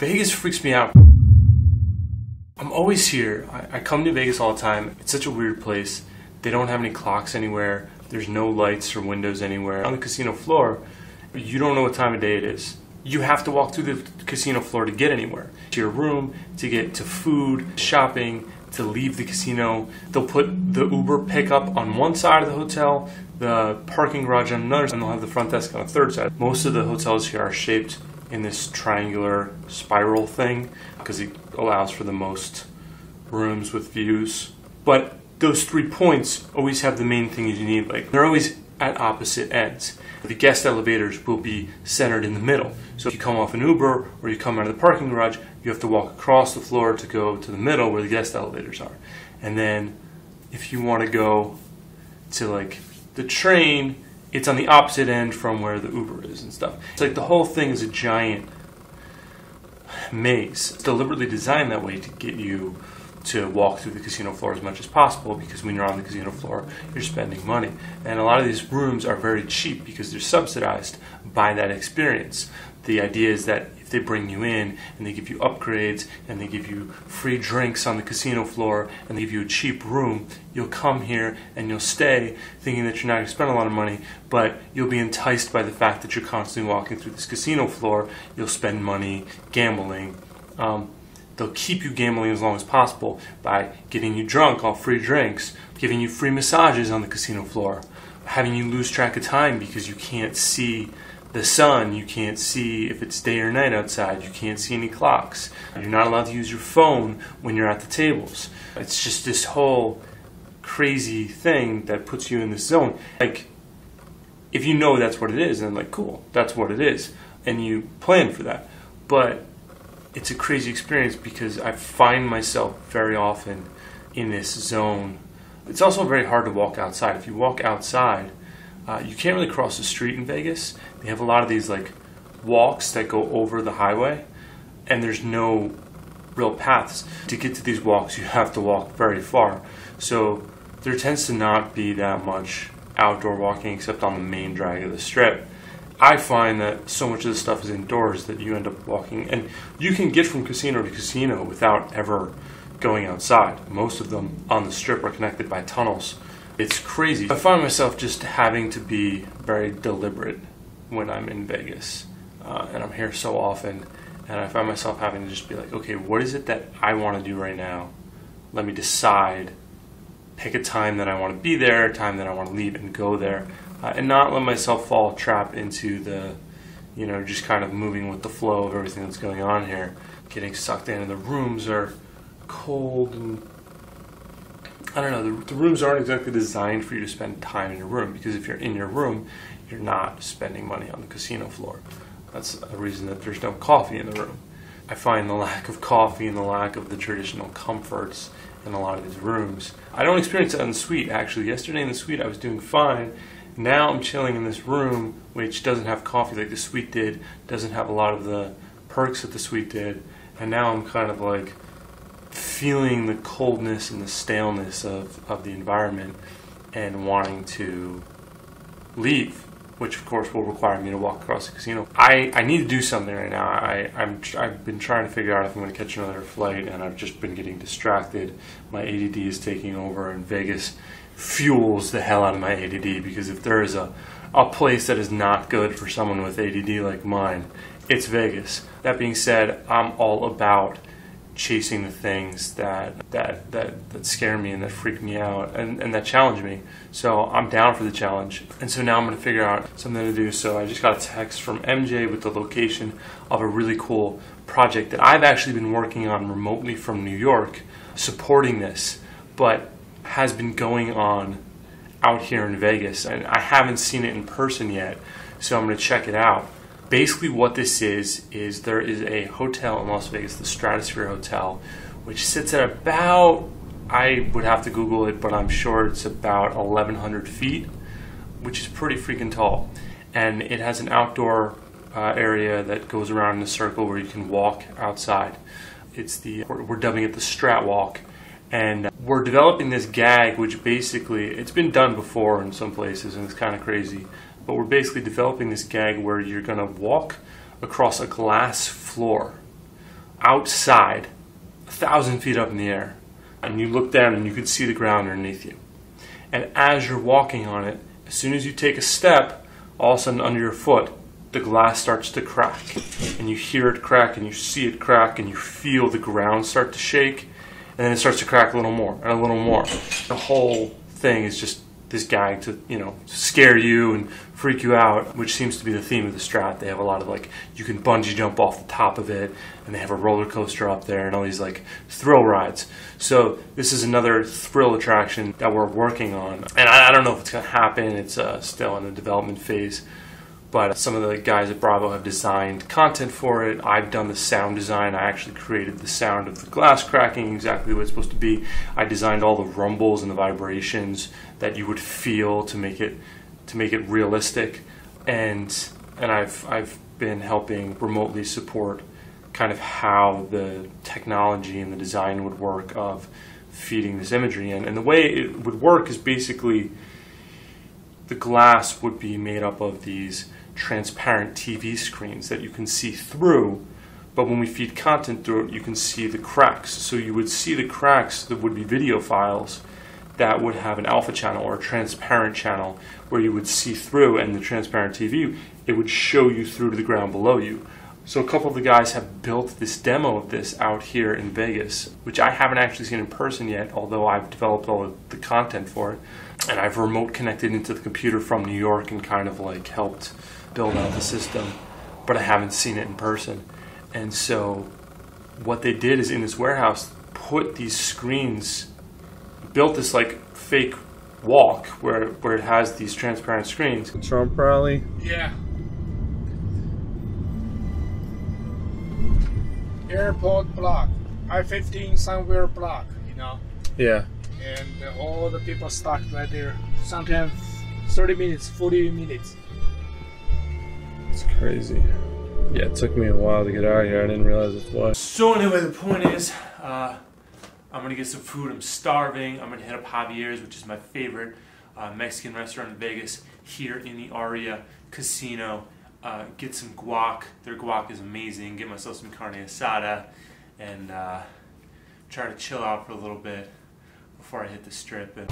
Vegas freaks me out. I'm always here. I come to Vegas all the time. It's such a weird place. They don't have any clocks anywhere. There's no lights or windows anywhere. On the casino floor, you don't know what time of day it is. You have to walk through the casino floor to get anywhere. To your room, to get to food, shopping, to leave the casino. They'll put the Uber pickup on one side of the hotel, the parking garage on another, and they'll have the front desk on a third side. Most of the hotels here are shaped in this triangular spiral thing because it allows for the most rooms with views. But those 3 points always have the main thing you need. Like, they're always at opposite ends. The guest elevators will be centered in the middle. So if you come off an Uber or you come out of the parking garage, you have to walk across the floor to go to the middle where the guest elevators are. And then if you want to go to like the train, it's on the opposite end from where the Uber is and stuff. It's like the whole thing is a giant maze. It's deliberately designed that way to get you to walk through the casino floor as much as possible, because when you're on the casino floor, you're spending money. And a lot of these rooms are very cheap because they're subsidized by that experience. The idea is that if they bring you in and they give you upgrades and they give you free drinks on the casino floor and they give you a cheap room, you'll come here and you'll stay thinking that you're not going to spend a lot of money, but you'll be enticed by the fact that you're constantly walking through this casino floor. You'll spend money gambling. They'll keep you gambling as long as possible by getting you drunk off free drinks, giving you free massages on the casino floor, having you lose track of time because you can't see the sun, you can't see if it's day or night outside, you can't see any clocks. You're not allowed to use your phone when you're at the tables. It's just this whole crazy thing that puts you in this zone. Like, if you know that's what it is, then like, cool, that's what it is, and you plan for that. But it's a crazy experience because I find myself very often in this zone. It's also very hard to walk outside. If you walk outside, you can't really cross the street in Vegas. They have a lot of these like walks that go over the highway, and there's no real paths. To get to these walks, you have to walk very far. So there tends to not be that much outdoor walking except on the main drag of the Strip. I find that so much of this stuff is indoors that you end up walking, and you can get from casino to casino without ever going outside. Most of them on the Strip are connected by tunnels. It's crazy. I find myself just having to be very deliberate when I'm in Vegas, and I'm here so often, and I find myself having to just be like, okay, what is it that I want to do right now? Let me decide, pick a time that I want to be there, a time that I want to leave and go there. And not let myself fall trap into the, just kind of moving with the flow of everything that's going on here. Getting sucked in, and the rooms are cold, and I don't know, the rooms aren't exactly designed for you to spend time in your room, because if you're in your room, you're not spending money on the casino floor. That's a reason that there's no coffee in the room. I find the lack of coffee and the lack of the traditional comforts in a lot of these rooms. I don't experience that in the suite, actually. Yesterday in the suite I was doing fine. Now I'm chilling in this room, which doesn't have coffee like the suite did, doesn't have a lot of the perks that the suite did, and now I'm kind of like feeling the coldness and the staleness of the environment and wanting to leave, which of course will require me to walk across the casino. I need to do something right now. I've been trying to figure out if I'm going to catch another flight, and I've just been getting distracted. My ADD is taking over, and Vegas fuels the hell out of my ADD, because if there is a place that is not good for someone with ADD like mine, it's Vegas. That being said, I'm all about chasing the things that scare me and that freak me out and that challenge me. So I'm down for the challenge. And so now I'm going to figure out something to do. So I just got a text from MJ with the location of a really cool project that I've actually been working on remotely from New York, supporting this, but has been going on out here in Vegas, and I haven't seen it in person yet, so I'm going to check it out. Basically what this is there is a hotel in Las Vegas, the Stratosphere Hotel, which sits at about, I would have to Google it, but I'm sure it's about 1,100 feet, which is pretty freaking tall. And it has an outdoor area that goes around in a circle where you can walk outside. We're dubbing it the Strat Walk. And we're developing this gag, which basically, it's been done before in some places, and it's kind of crazy. But we're basically developing this gag where you're going to walk across a glass floor outside, 1,000 feet up in the air, and you look down and you can see the ground underneath you. And as you're walking on it, as soon as you take a step, all of a sudden under your foot, the glass starts to crack. And you hear it crack, and you see it crack, and you feel the ground start to shake, and then it starts to crack a little more, and a little more. The whole thing is just this gag to, you know, scare you and freak you out, which seems to be the theme of the Strat. They have a lot of, like, you can bungee jump off the top of it, and they have a roller coaster up there and all these, like, thrill rides. So this is another thrill attraction that we're working on. And I don't know if it's going to happen. It's still in the development phase. But some of the guys at Bravo have designed content for it. I've done the sound design. I actually created the sound of the glass cracking, exactly what it's supposed to be. I designed all the rumbles and the vibrations that you would feel to make it realistic. And I've been helping remotely support kind of how the technology and the design would work of feeding this imagery in. And the way it would work is basically the glass would be made up of these transparent TV screens that you can see through, but when we feed content through it, you can see the cracks. So you would see the cracks that would be video files that would have an alpha channel or a transparent channel where you would see through, and the transparent TV, it would show you through to the ground below you. So a couple of the guys have built this demo of this out here in Vegas, which I haven't actually seen in person yet, although I've developed all of the content for it. And I've remote connected into the computer from New York and kind of like helped build out the system, but I haven't seen it in person. And so what they did is in this warehouse, put these screens, built this like fake walk where it has these transparent screens. Trump rally? Yeah. Airport block. I-15 somewhere block, you know. Yeah. And all the people stuck right there. Sometimes 30 minutes, 40 minutes. It's crazy. Yeah, it took me a while to get out of here. I didn't realize this was. So anyway, the point is, I'm gonna get some food. I'm starving. I'm gonna hit up Javier's, which is my favorite Mexican restaurant in Vegas, here in the Aria Casino. Get some guac. Their guac is amazing. Get myself some carne asada, and try to chill out for a little bit before I hit the strip. And